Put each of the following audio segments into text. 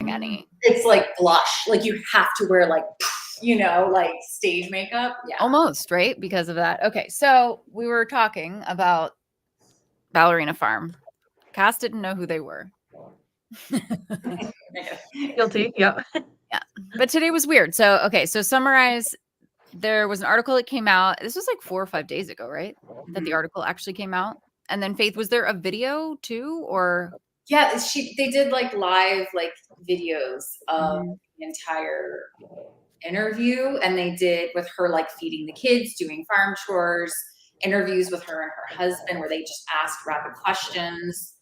any. It's like blush. Like you have to wear like, like stage makeup. Yeah. Almost, right? Because of that. Okay, so we were talking about Ballerina Farm. Cass didn't know who they were. Guilty. Yeah. Yeah. But today was weird. So, okay, so summarize. There was an article that came out. This was like 4 or 5 days ago, right? That the article actually came out. And then Faith, was there a video too, or? Yeah, they did like live like videos of the entire interview, and they did with her like feeding the kids, doing farm chores, interviews with her and her husband where they just asked rapid questions.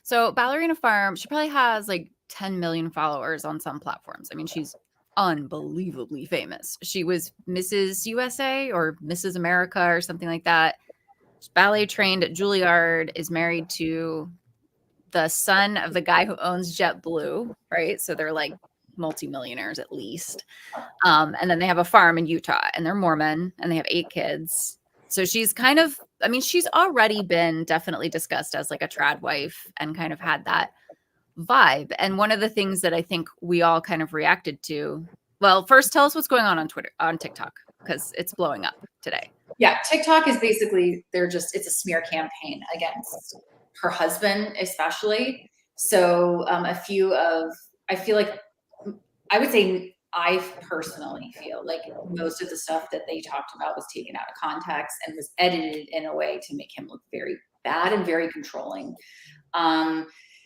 So Ballerina Farm, she probably has like 10 million followers on some platforms. I mean, she's unbelievably famous. She was Mrs. USA or Mrs. America or something like that. She's ballet trained at Juilliard, is married to the son of the guy who owns JetBlue, right? So they're like multimillionaires at least. And then they have a farm in Utah, and they're Mormon, and they have 8 kids. So she's kind of, I mean, she's already been definitely discussed as like a trad wife and kind of had that vibe. And one of the things that I think we all kind of reacted to, well, first tell us what's going on TikTok, because it's blowing up today. Yeah, TikTok is basically, it's a smear campaign against her husband, especially. So I feel like, I would say, I personally feel like most of the stuff that they talked about was taken out of context and was edited in a way to make him look very bad and very controlling.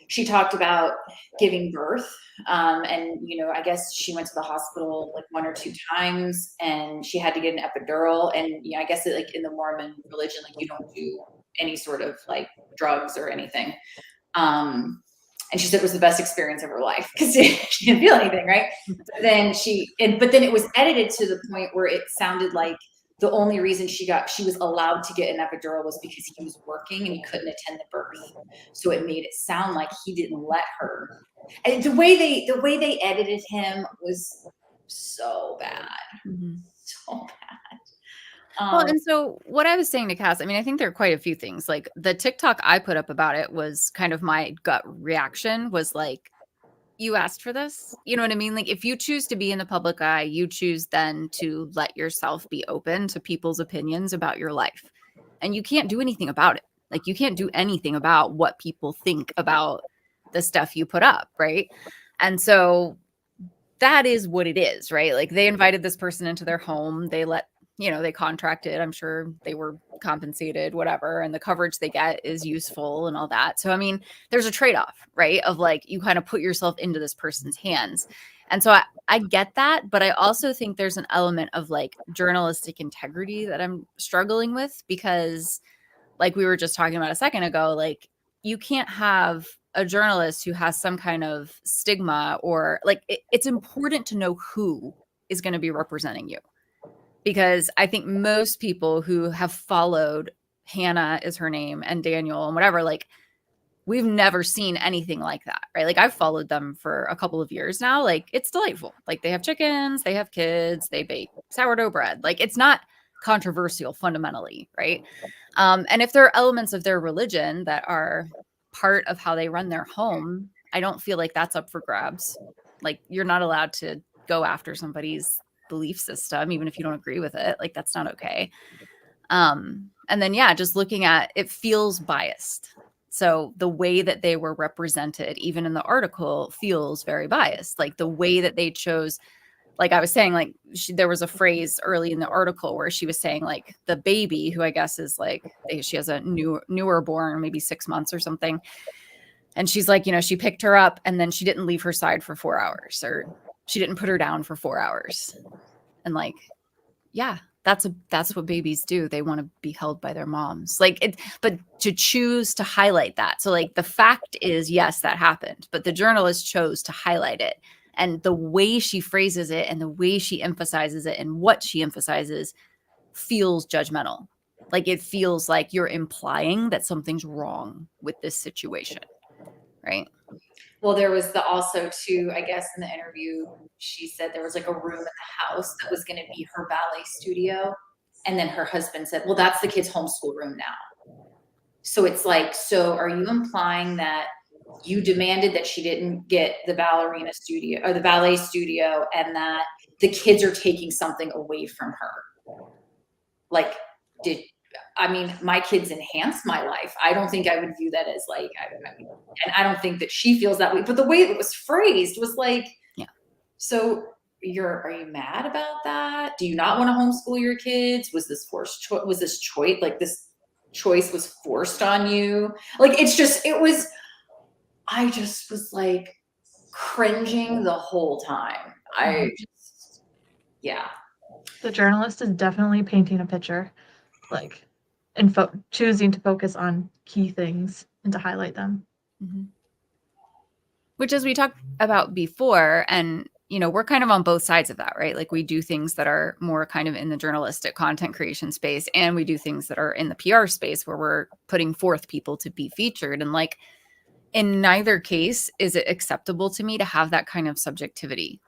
She talked about giving birth, and I guess she went to the hospital like 1 or 2 times, and she had to get an epidural. And I guess like in the Mormon religion, like you don't do any sort of like drugs or anything. And she said it was the best experience of her life because she didn't feel anything, right? But then it was edited to the point where it sounded like the only reason she was allowed to get an epidural was because he was working and he couldn't attend the birth. So it made it sound like he didn't let her. And the way they edited him was so bad. So bad. Well, and so what I was saying to Cass, I mean, I think there are quite a few things. Like the TikTok I put up about it was kind of my gut reaction was like, you asked for this? You know what I mean? Like if you choose to be in the public eye, you choose then to let yourself be open to people's opinions about your life. And you can't do anything about it. Like you can't do anything about what people think about the stuff you put up, right? And so that is what it is, right? Like they invited this person into their home. They contracted, I'm sure they were compensated, whatever. And the coverage they get is useful and all that. So, I mean, there's a trade-off, right? Of like, you kind of put yourself into this person's hands. And so I get that, but I also think there's an element of like journalistic integrity that I'm struggling with because like we were just talking about a second ago, like you can't have a journalist who has some kind of stigma or like it's important to know who is going to be representing you. Because I think most people who have followed Hannah is her name and Daniel and whatever, like we've never seen anything like that, right? Like I've followed them for a couple of years now. Like it's delightful. Like they have chickens, they have kids, they bake sourdough bread. Like it's not controversial fundamentally, right? And if there are elements of their religion that are part of how they run their home, I don't feel like that's up for grabs. Like you're not allowed to go after somebody's belief system, even if you don't agree with it. Like that's not okay. And then, just looking at it feels biased. So the way that they were represented, even in the article, feels very biased. Like the way that they chose, like I was saying, like there was a phrase early in the article where she was saying like the baby, who I guess is like, she has a newer born, maybe 6 months or something. And she's like, she picked her up and then she didn't leave her side for 4 hours, or she didn't put her down for 4 hours. And like, yeah, that's what babies do. They want to be held by their moms. But to choose to highlight that. So like the fact is, yes, that happened, but the journalist chose to highlight it. And the way she phrases it and the way she emphasizes it and what she emphasizes feels judgmental. Like it feels like you're implying that something's wrong with this situation. Right. Well, there was also too, I guess in the interview, she said there was like a room in the house that was going to be her ballet studio. And then her husband said, well, that's the kids' homeschool room now. So it's like, so are you implying that you demanded that she didn't get the ballerina studio or the ballet studio, and that the kids are taking something away from her. Like, did I mean, my kids enhance my life. I don't think I would view that as like, I mean, and I don't think that she feels that way. But the way it was phrased was like, Yeah. So are you mad about that? Do you not want to homeschool your kids? Was this forced choice? Was this choice like this choice was forced on you? Like I just was like cringing the whole time. Yeah. The journalist is definitely painting a picture, like, and choosing to focus on key things and to highlight them. Mm-hmm. Which, as we talked about before, and we're kind of on both sides of that, right? Like, we do things that are more kind of in the journalistic content creation space, and we do things that are in the PR space where we're putting forth people to be featured. And like, in neither case is it acceptable to me to have that kind of subjectivity.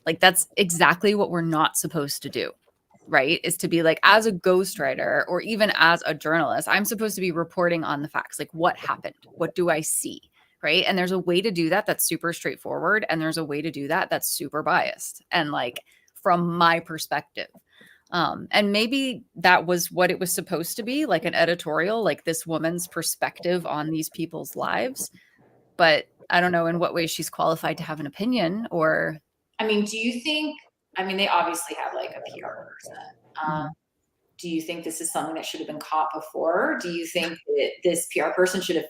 Like, that's exactly what we're not supposed to do, right? Is to be like, as a ghostwriter or even as a journalist, I'm supposed to be reporting on the facts. Like, what happened? What do I see? Right. And there's a way to do that that's super straightforward. And there's a way to do that that's super biased. And like, from my perspective. And maybe that was what it was supposed to be, like an editorial, like this woman's perspective on these people's lives. But I don't know in what way she's qualified to have an opinion. Or I mean, do you think, I mean, they obviously have like a PR person. Do you think this is something that should have been caught before? Do you think that this PR person should have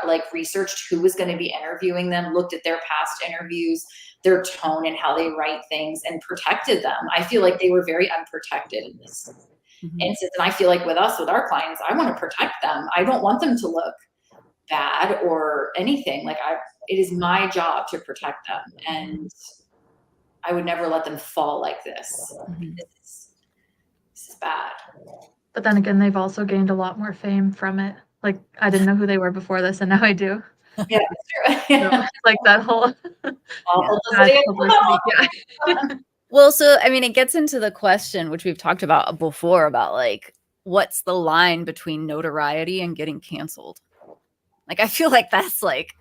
like researched who was going to be interviewing them, looked at their past interviews, their tone and how they write things, and protected them? I feel like they were very unprotected in this instance. And I feel like with us, with our clients, I want to protect them. I don't want them to look bad or anything. Like it is my job to protect them. And I would never let them fall like this. This is bad. But then again, they've also gained a lot more fame from it. Like, I didn't know who they were before this, and now I do. Yeah, that's true. So, like that whole publicity. Well, so I mean, it gets into the question, which we've talked about before, about like, what's the line between notoriety and getting canceled? Like, I feel like that's like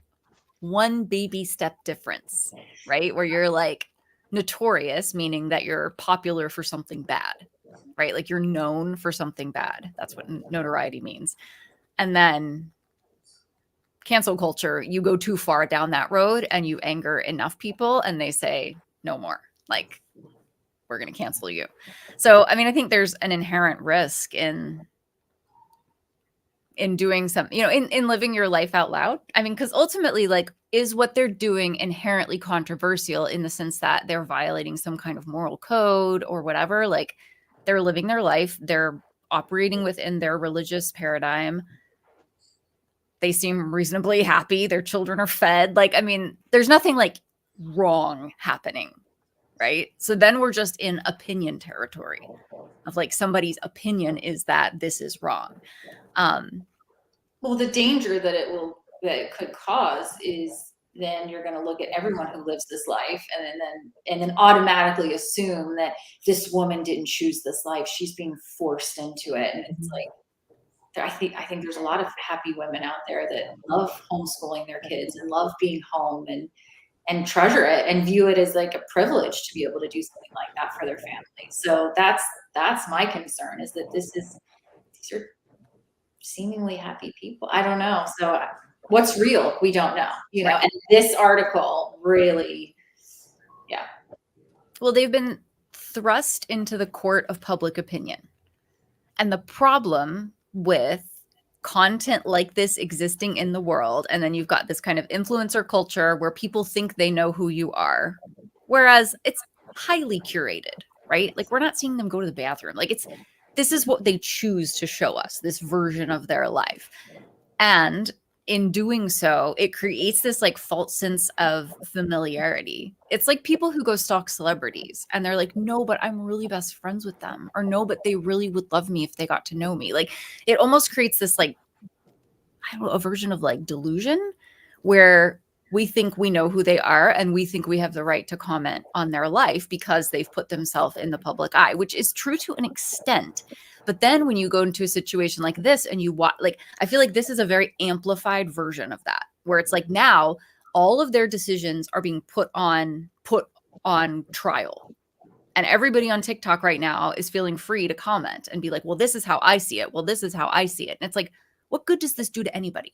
one baby step difference, right? Where you're like notorious, meaning that you're popular for something bad, right? Like, you're known for something bad. That's what notoriety means. And then cancel culture, you go too far down that road and you anger enough people and they say, no more. Like, we're going to cancel you. So, I mean, I think there's an inherent risk in doing something, in living your life out loud. I mean, because ultimately, like, is what they're doing inherently controversial in the sense that they're violating some kind of moral code or whatever? Like, they're living their life. They're operating within their religious paradigm. They seem reasonably happy. Their children are fed. Like, I mean, there's nothing like wrong happening, right? So then we're just in opinion territory of like, somebody's opinion is that this is wrong. Well, the danger that it could cause is then you're going to look at everyone who lives this life and then automatically assume that this woman didn't choose this life. She's being forced into it. And it's like, I think there's a lot of happy women out there that love homeschooling their kids and love being home and treasure it and view it as like a privilege to be able to do something like that for their family. So that's my concern, is that these are seemingly happy people. I don't know. So what's real? We don't know, Right. And this article really, yeah. Well, they've been thrust into the court of public opinion. And the problem with content like this existing in the world, and then you've got this kind of influencer culture where people think they know who you are, whereas it's highly curated, right? Like, we're not seeing them go to the bathroom. Like, this is what they choose to show us, this version of their life. And in doing so, it creates this like false sense of familiarity. It's like people who go stalk celebrities and they're like, no, but I'm really best friends with them, or no, but they really would love me if they got to know me. Like, it almost creates this like, I don't know, a version of like delusion where we think we know who they are and we think we have the right to comment on their life because they've put themselves in the public eye, which is true to an extent. But then when you go into a situation like this and you watch, like, I feel like this is a very amplified version of that, where it's like now all of their decisions are being put on trial. And everybody on TikTok right now is feeling free to comment and be like, well, this is how I see it. Well, this is how I see it. And it's like, what good does this do to anybody?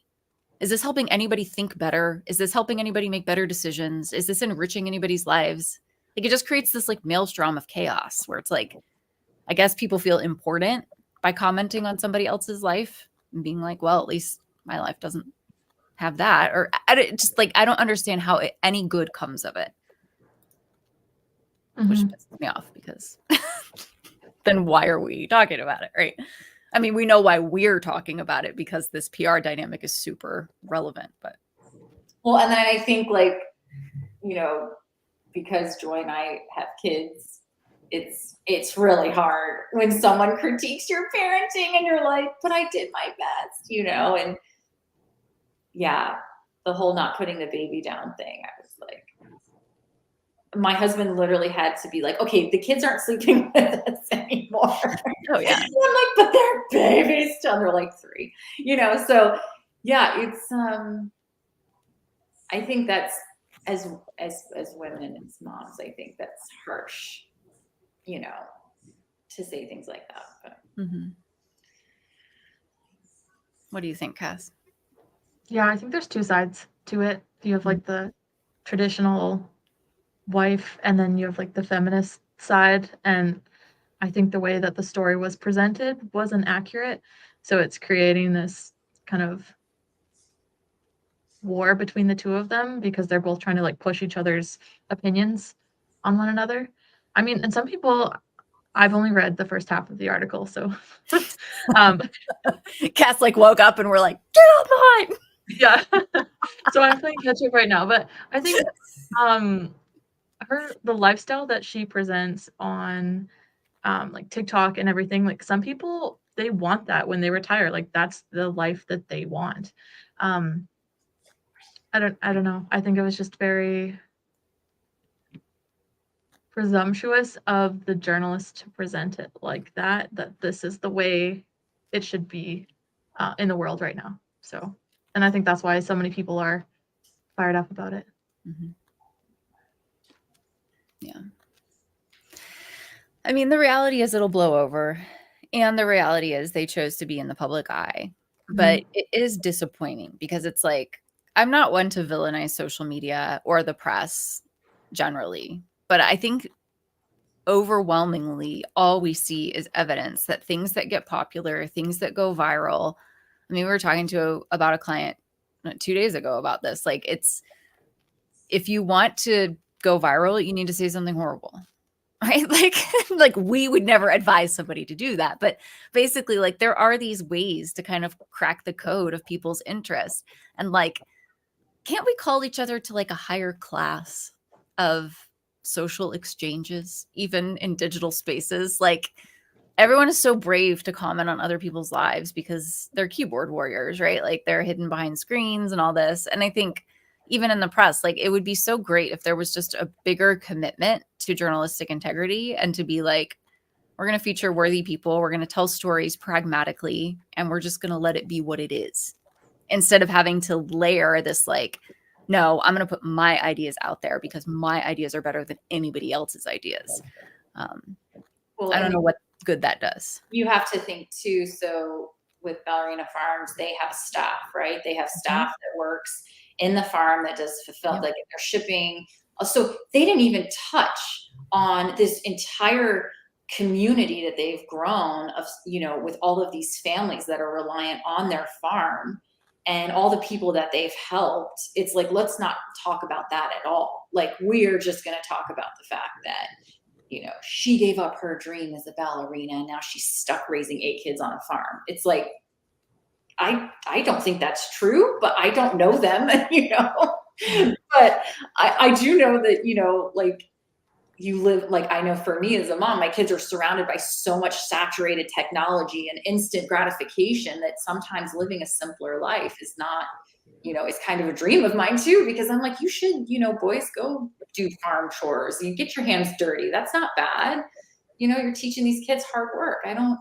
Is this helping anybody think better? Is this helping anybody make better decisions? Is this enriching anybody's lives? Like, it just creates this like maelstrom of chaos where it's like, I guess people feel important by commenting on somebody else's life and being like, well, at least my life doesn't have that. Or I don't understand how any good comes of it, which pisses me off because then why are we talking about it, right? I mean, we know why we're talking about it because this PR dynamic is super relevant, but. Well, and then I think like, you know, because Joy and I have kids, it's really hard when someone critiques your parenting and you're like, but I did my best, you know? And yeah, the whole not putting the baby down thing, I was like, my husband literally had to be like, okay, the kids aren't sleeping with us anymore. Oh yeah. And I'm like, but they're babies still. They're like 3, you know? So yeah, it's, I think that's as women, as moms, I think that's harsh, you know, to say things like that. But. What do you think, Cass? Yeah, I think there's 2 sides to it. You have like the traditional wife, and then you have like the feminist side. And I think the way that the story was presented wasn't accurate. So it's creating this kind of war between the 2 of them because they're both trying to like push each other's opinions on one another. I mean, and some people, I've only read the first half of the article, so Cass like woke up and we're like, get off mine. Yeah. So I'm playing catch up right now, but I think the lifestyle that she presents on like TikTok and everything, like some people, they want that when they retire. Like that's the life that they want. I don't know. I think it was just very presumptuous of the journalist to present it like that this is the way it should be in the world right now. So, and I think that's why so many people are fired up about it. Yeah. I mean, the reality is it'll blow over. And the reality is they chose to be in the public eye. But it is disappointing because it's like, I'm not one to villainize social media or the press generally, but I think overwhelmingly all we see is evidence that things that get popular, things that go viral. I mean, we were talking about a client 2 days ago about this. Like, it's, if you want to go viral, you need to say something horrible, right? Like we would never advise somebody to do that. But basically, like, there are these ways to kind of crack the code of people's interests. And like, can't we call each other to like a higher class of social exchanges, even in digital spaces? Like, everyone is so brave to comment on other people's lives because they're keyboard warriors, right? Like, they're hidden behind screens and all this. And I think even in the press, like, it would be so great if there was just a bigger commitment to journalistic integrity and to be like, we're going to feature worthy people. We're going to tell stories pragmatically, and we're just going to let it be what it is, instead of having to layer this like, no, I'm going to put my ideas out there because my ideas are better than anybody else's ideas. Well, I don't know what good that does. You have to think too. So with Ballerina Farms, they have staff, right? They have staff that works in the farm that does fulfill, like if they're shipping. So they didn't even touch on this entire community that they've grown of, you know, with all of these families that are reliant on their farm and all the people that they've helped. It's like, let's not talk about that at all. Like, we're just going to talk about the fact that, you know, she gave up her dream as a ballerina and now she's stuck raising 8 kids on a farm. It's like, I don't think that's true, but I don't know them, you know, but I do know that, you know, like, you live, like, I know for me as a mom, my kids are surrounded by so much saturated technology and instant gratification that sometimes living a simpler life is not, you know, it's kind of a dream of mine too, because I'm like, you should, you know, boys, go do farm chores, you get your hands dirty. That's not bad. You know, you're teaching these kids hard work. I don't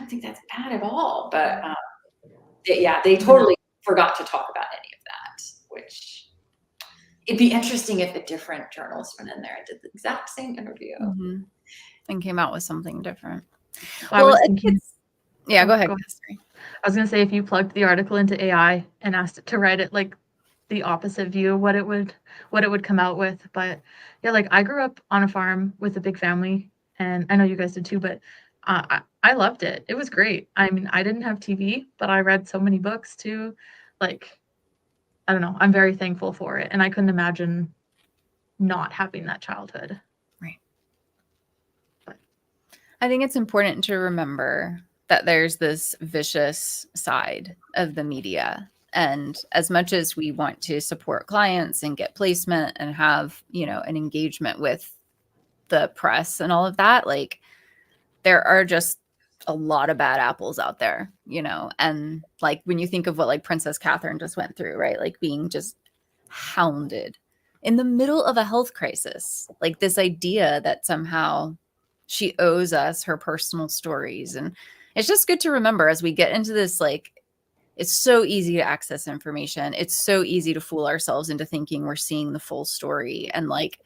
think that's bad at all, but yeah, they totally forgot to talk about any of that. which it'd be interesting if a different journalist went in there and did the exact same interview. And came out with something different. I was thinking, yeah, go ahead. I was going to say, if you plugged the article into AI and asked it to write it like the opposite view, what it would come out with. But yeah, like I grew up on a farm with a big family, and I know you guys did too, but I loved it. It was great. I mean, I didn't have TV, but I read so many books too. Like, I don't know, I'm very thankful for it, and I couldn't imagine not having that childhood. Right. But I think it's important to remember that there's this vicious side of the media. And as much as we want to support clients and get placement and have, you know, an engagement with the press and all of that, like there are just a lot of bad apples out there, you know, and like when you think of what like Princess Catherine just went through, right? Like being just hounded in the middle of a health crisis, like this idea that somehow she owes us her personal stories. And it's just good to remember as we get into this, like, it's so easy to access information. It's so easy to fool ourselves into thinking we're seeing the full story. And like,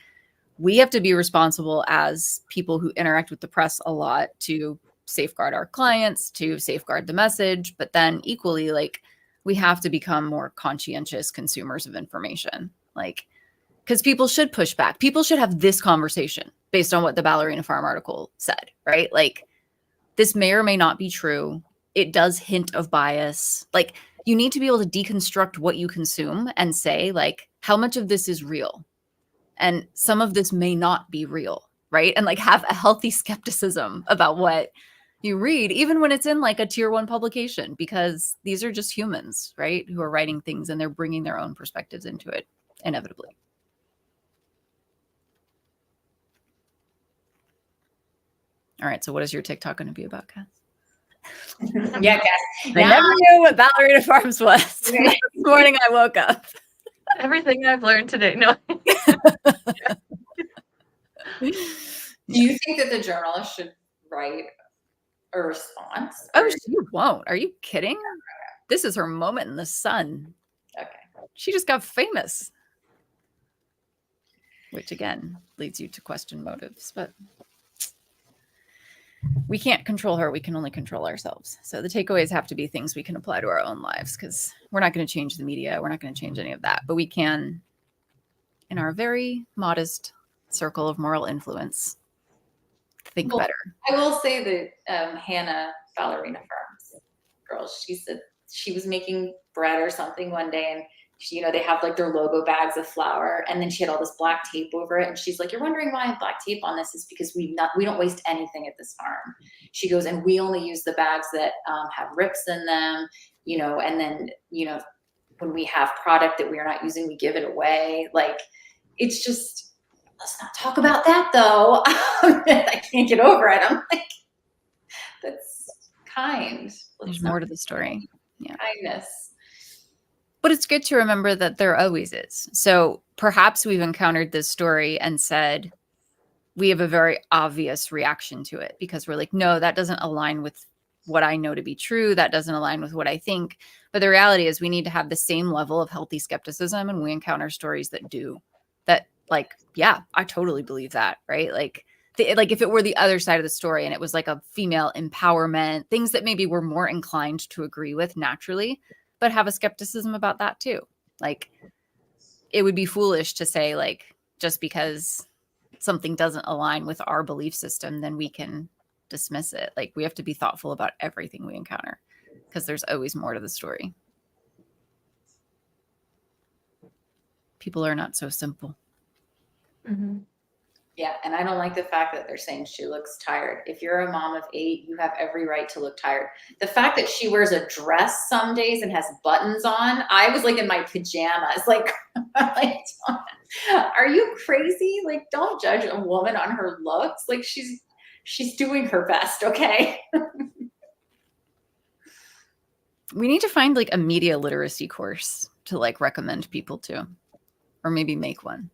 we have to be responsible as people who interact with the press a lot to safeguard our clients, to safeguard the message. But then equally, like, we have to become more conscientious consumers of information. Like, because people should push back. People should have this conversation based on what the Ballerina Farm article said, right? Like, this may or may not be true. It does hint of bias. Like, you need to be able to deconstruct what you consume and say, like, how much of this is real? And some of this may not be real, right? And like have a healthy skepticism about what you read, even when it's in like a tier 1 publication, because these are just humans, right? Who are writing things and they're bringing their own perspectives into it, inevitably. All right. So what is your TikTok going to be about, Cass? Yeah, Cass. I never knew what Ballerina Farms was. This morning I woke up. Everything I've learned today. No. Do you think that the journalist should write a response? Oh, she won't. Are you kidding? This is her moment in the sun. Okay. She just got famous. Which again leads you to question motives, but we can't control her. We can only control ourselves. So the takeaways have to be things we can apply to our own lives, because we're not going to change the media. We're not going to change any of that, but we can, in our very modest circle of moral influence, think better. I will say that Hannah, Ballerina Farms girl, she said she was making bread or something one day, and she, you know, they have like their logo bags of flour, and then she had all this black tape over it, and she's like, "You're wondering why I have black tape on this? Is because we don't waste anything at this farm." She goes, "And we only use the bags that have rips in them, you know, and then, you know, when we have product that we are not using, we give it away." Like, it's just, let's not talk about that though. I can't get over it. I'm like, that's kind. There's more to the story. Yeah. Kindness. But it's good to remember that there always is. So perhaps we've encountered this story and said, we have a very obvious reaction to it because we're like, no, that doesn't align with what I know to be true. That doesn't align with what I think. But the reality is we need to have the same level of healthy skepticism. And we encounter stories that do that. Like, yeah, I totally believe that. Right. Like if it were the other side of the story and it was like a female empowerment, things that maybe we're more inclined to agree with naturally, but have a skepticism about that too. Like, it would be foolish to say, like, just because something doesn't align with our belief system, then we can dismiss it. Like, we have to be thoughtful about everything we encounter because there's always more to the story. People are not so simple. Mm-hmm. Yeah, and I don't like the fact that they're saying she looks tired. If you're a mom of 8, you have every right to look tired. The fact that she wears a dress some days and has buttons on, I was like in my pajamas. Like, are you crazy? Like, don't judge a woman on her looks. Like, she's doing her best, okay? We need to find like a media literacy course to like recommend people to, or maybe make one.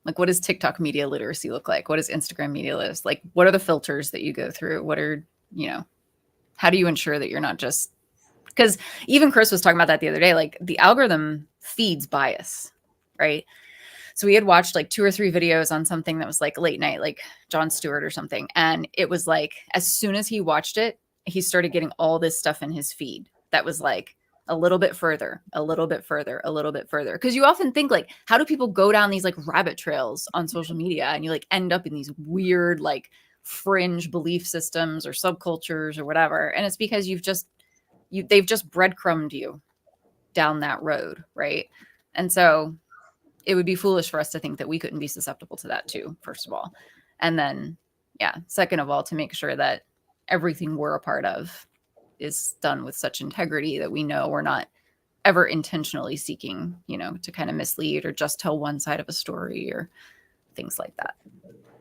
Like, what does TikTok media literacy look like? What does Instagram media literacy like? What are the filters that you go through? What are, you know, how do you ensure that you're not just Because even Chris was talking about that the other day, like the algorithm feeds bias, right? So we had watched like 2 or 3 videos on something that was like late night, like Jon Stewart or something. And it was like, as soon as he watched it, he started getting all this stuff in his feed that was like a little bit further, a little bit further, a little bit further. Because you often think like, how do people go down these like rabbit trails on social media? And you like end up in these weird, like fringe belief systems or subcultures or whatever. And it's because they've just breadcrumbed you down that road. Right. And so it would be foolish for us to think that we couldn't be susceptible to that too, first of all. And then, yeah, second of all, to make sure that everything we're a part of is done with such integrity that we know we're not ever intentionally seeking, to kind of mislead or just tell one side of a story or things like that.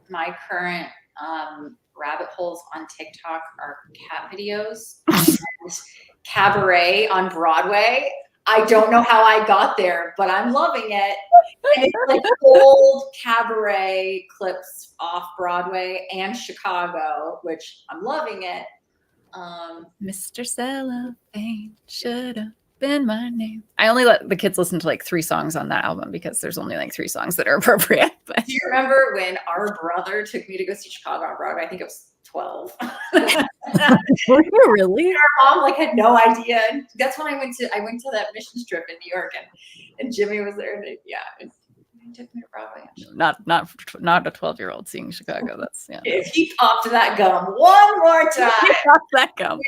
My current rabbit holes on TikTok are cat videos, cabaret on Broadway. I don't know how I got there, but I'm loving it. And it's like old cabaret clips off Broadway and Chicago, which I'm loving it. Mr. Cellophane should have been my name. I only let the kids listen to like 3 songs on that album because there's only like 3 songs that are appropriate. But do you remember when our brother took me to go see Chicago on Broadway? I think it was 12. Were you really? Our mom like had no idea. And that's when I went to that mission trip in New York, and Jimmy was there. And he took me to Broadway. Not a 12-year-old seeing Chicago. That's If he popped that gum one more time, popped that gum.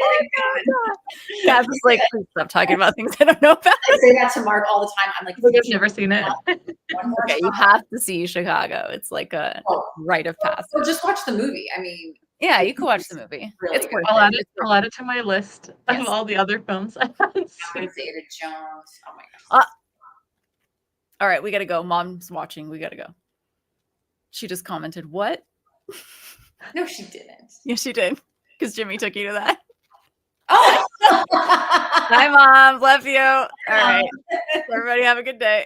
Yeah, just like please stop talking about things I don't know about. I say that to Mark all the time. I'm like, I've never seen it. One more Okay, time. you have to see Chicago. It's like a rite of passage. Or just watch the movie. I mean, yeah, you can watch the movie. Really It's good. worth I'll it. add it to my list Yes. of all the other films I haven't seen. Zeta Jones. Oh my gosh. All right, we gotta go. Mom's watching. We gotta go. She just commented, "What?" No, she didn't. Yes, she did. Because Jimmy took you to that. Oh. Hi, Mom. Love you. All right. Everybody have a good day.